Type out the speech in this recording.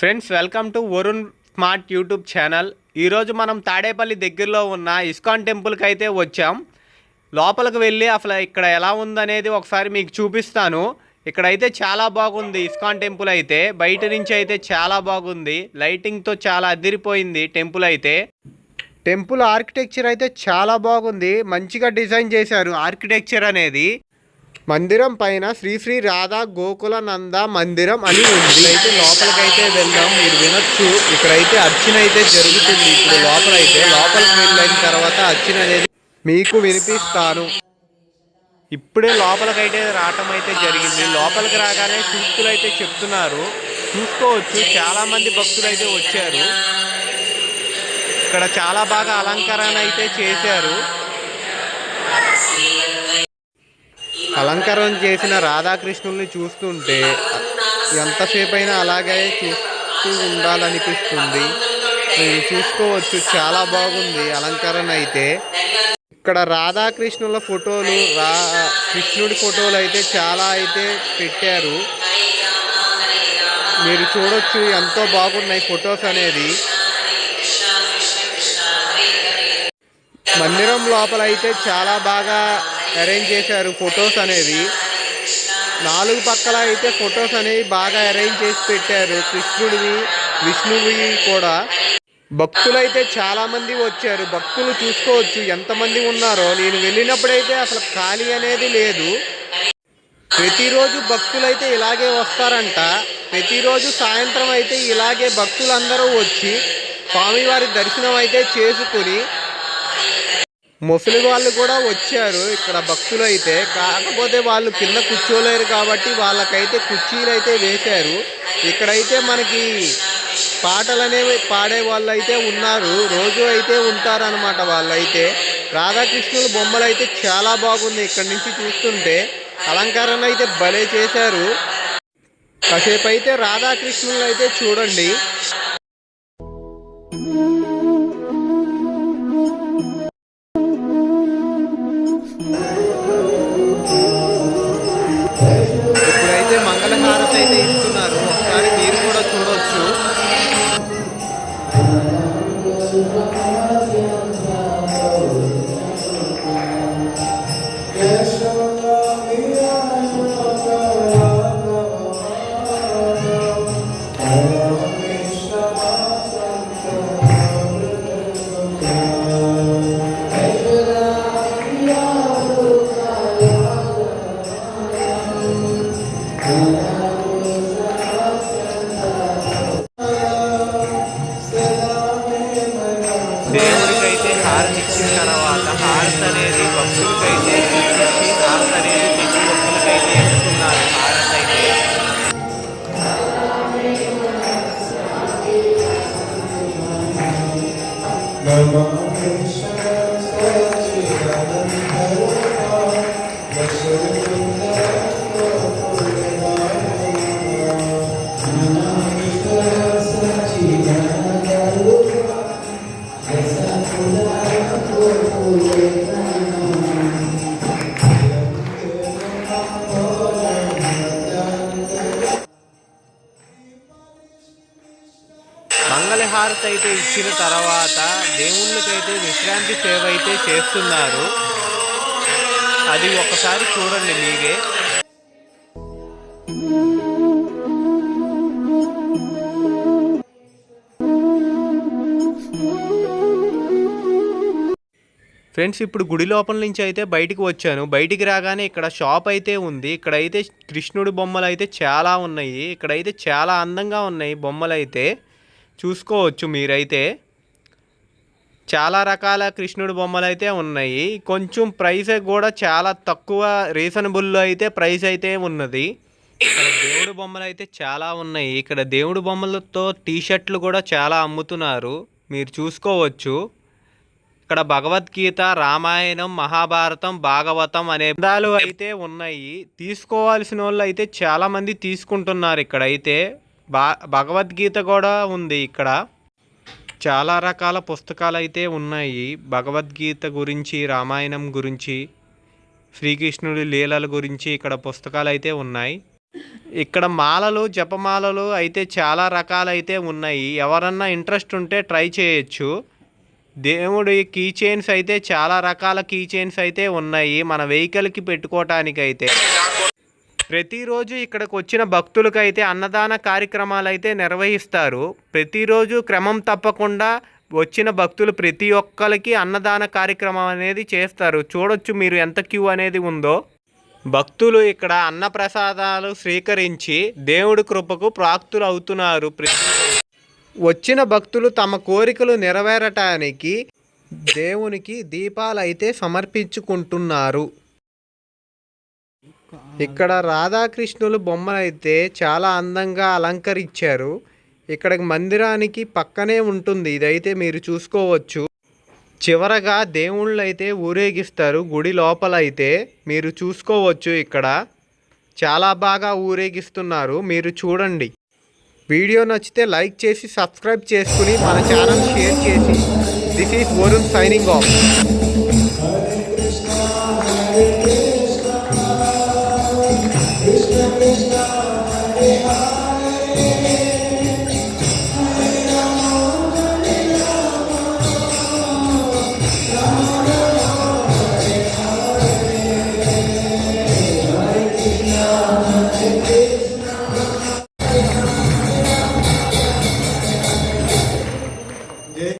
Friends, welcome to Varun smart YouTube channel. ఈరోజు మనం తాడేపల్లి దగ్గరలో ఉన్న ఇస్కాన్ టెంపుల్కి అయితే వచ్చాం. లోపలికి వెళ్ళి అసలు ఇక్కడ ఎలా ఉందనేది ఒకసారి మీకు చూపిస్తాను. ఇక్కడైతే చాలా బాగుంది ఇస్కాన్ టెంపుల్ అయితే. బయట నుంచి అయితే చాలా బాగుంది, లైటింగ్తో చాలా అదిరిపోయింది టెంపుల్ అయితే. టెంపుల్ ఆర్కిటెక్చర్ అయితే చాలా బాగుంది, మంచిగా డిజైన్ చేశారు ఆర్కిటెక్చర్ అనేది. మందిరం పైన శ్రీ శ్రీ రాధా గోకుల నంద మందిరం అని ఉంది. అయితే లోపలికైతే వెళ్దాం, మీరు వినొచ్చు. ఇక్కడైతే అర్చన అయితే జరుగుతుంది. ఇప్పుడు లోపలికి వెళ్ళిన తర్వాత అర్చన అనేది మీకు వినిపిస్తాను. ఇప్పుడే లోపలికైతే రావటం అయితే జరిగింది. లోపలికి రాగానే సూక్తులు అయితే చెప్తున్నారు, చూసుకోవచ్చు. చాలా మంది భక్తులు అయితే వచ్చారు. ఇక్కడ చాలా బాగా అలంకరణ అయితే చేశారు. అలంకరణ చేసిన రాధాకృష్ణుల్ని చూస్తుంటే ఎంతసేపు అయినా అలాగే చూస్తూ ఉండాలనిపిస్తుంది. మీరు చూసుకోవచ్చు, చాలా బాగుంది అలంకరణ అయితే. ఇక్కడ రాధాకృష్ణుల ఫోటోలు, కృష్ణుడి ఫోటోలు అయితే చాలా అయితే పెట్టారు. మీరు చూడొచ్చు, ఎంతో బాగున్నాయి ఫొటోస్ అనేది. మందిరం లోపల అయితే చాలా బాగా అరేంజ్ చేశారు ఫొటోస్ అనేది. 4 పక్కల అయితే ఫొటోస్ అనేవి బాగా అరేంజ్ చేసి పెట్టారు, కృష్ణుడివి విష్ణువి కూడా. భక్తులైతే చాలా మంది వచ్చారు. భక్తులు చూసుకోవచ్చు ఎంతమంది ఉన్నారో. నేను వెళ్ళినప్పుడైతే అసలు ఖాళీ అనేది లేదు. ప్రతిరోజు భక్తులైతే ఇలాగే వస్తారంట. ప్రతిరోజు సాయంత్రం అయితే ఇలాగే భక్తులందరూ వచ్చి స్వామివారి దర్శనం అయితే చేసుకుని, ముసలి వాళ్ళు కూడా వచ్చారు ఇక్కడ భక్తులు అయితే. కాకపోతే వాళ్ళు కింద కూర్చోలేరు కాబట్టి వాళ్ళకైతే కుర్చీలు అయితే వేశారు. ఇక్కడైతే మనకి పాటలు అనేవి పాడే వాళ్ళు అయితే ఉన్నారు, రోజు అయితే ఉంటారనమాట వాళ్ళైతే. రాధాకృష్ణుల బొమ్మలు అయితే చాలా బాగుంది. ఇక్కడ నుంచి చూస్తుంటే అలంకరణ అయితే భలే చేశారు. కాసేపు అయితే రాధాకృష్ణులు అయితే చూడండి. ఇప్పుడైతే మంగళహారతి అయితే ఇస్తున్నారు, ఒకసారి మీరు కూడా చూడవచ్చు. దేవుడికైతే హారతి ఇచ్చిన తర్వాత హారతి అనేది భక్తులకైతే ఇచ్చి, హారతి అనేది తెచ్చి భక్తులకైతే ఇస్తున్నారు హారతి అయితే. మంగళహారతి అయితే ఇచ్చిన తర్వాత దేవుళ్ళకైతే విశ్రాంతి సేవ అయితే చేస్తున్నారు. అది ఒకసారి చూడండి మీరే. ఫ్రెండ్స్, ఇప్పుడు గుడి లోపల నుంచి అయితే బయటికి వచ్చాను. బయటికి రాగానే ఇక్కడ షాప్ అయితే ఉంది. ఇక్కడైతే కృష్ణుడి బొమ్మలు అయితే చాలా ఉన్నాయి. ఇక్కడైతే చాలా అందంగా ఉన్నాయి బొమ్మలు అయితే, చూసుకోవచ్చు మీరైతే. చాలా రకాల కృష్ణుడి బొమ్మలు అయితే ఉన్నాయి. కొంచెం ప్రైస్ కూడా చాలా తక్కువ, రీజనబుల్లో అయితే ప్రైస్ అయితే ఉన్నది. ఇక్కడ దేవుడి బొమ్మలు అయితే చాలా ఉన్నాయి. ఇక్కడ దేవుడి బొమ్మలతో టీషర్ట్లు కూడా చాలా అమ్ముతున్నారు, మీరు చూసుకోవచ్చు. ఇక్కడ భగవద్గీత, రామాయణం, మహాభారతం, భాగవతం అనే గ్రంథాలు అయితే ఉన్నాయి. తీసుకోవాల్సిన వాళ్ళు అయితే చాలామంది తీసుకుంటున్నారు. ఇక్కడైతే భగవద్గీత కూడా ఉంది. ఇక్కడ చాలా రకాల పుస్తకాలు అయితే ఉన్నాయి. భగవద్గీత గురించి, రామాయణం గురించి, శ్రీకృష్ణుడి లీలల గురించి ఇక్కడ పుస్తకాలు అయితే ఉన్నాయి. ఇక్కడ మాలలు జపమాలలు అయితే చాలా రకాలైతే ఉన్నాయి. ఎవరన్నా ఇంట్రెస్ట్ ఉంటే ట్రై చేయొచ్చు. దేవుడి కీ చైన్స్ అయితే చాలా రకాల కీ చైన్స్ అయితే ఉన్నాయి మన వెహికల్కి పెట్టుకోవటానికైతే. ప్రతిరోజు ఇక్కడికి వచ్చిన భక్తులకైతే అన్నదాన కార్యక్రమాలు అయితే నిర్వహిస్తారు. ప్రతిరోజు క్రమం తప్పకుండా వచ్చిన భక్తులు ప్రతి ఒక్కరికి అన్నదాన కార్యక్రమం అనేది చేస్తారు. చూడొచ్చు మీరు ఎంత క్యూ అనేది ఉందో. భక్తులు ఇక్కడ అన్నప్రసాదాలు స్వీకరించి దేవుడి కృపకు ప్రాప్తులు అవుతున్నారు. వచ్చిన భక్తులు తమ కోరికలు నెరవేరటానికి దేవునికి దీపాలు అయితే సమర్పించుకుంటున్నారు. ఇక్కడ రాధాకృష్ణులు బొమ్మలు అయితే చాలా అందంగా అలంకరించారు. ఇక్కడ మందిరానికి పక్కనే ఉంటుంది. ఇదైతే మీరు చూసుకోవచ్చు. చివరగా దేవుళ్ళు అయితే ఊరేగిస్తారు గుడి లోపల అయితే మీరు చూసుకోవచ్చు. ఇక్కడ చాలా బాగా ఊరేగిస్తున్నారు. మీరు చూడండి. వీడియో నచ్చితే లైక్ చేసి సబ్స్క్రైబ్ చేసుకుని మన ఛానల్ షేర్ చేసి. This is Varun signing off. Krishna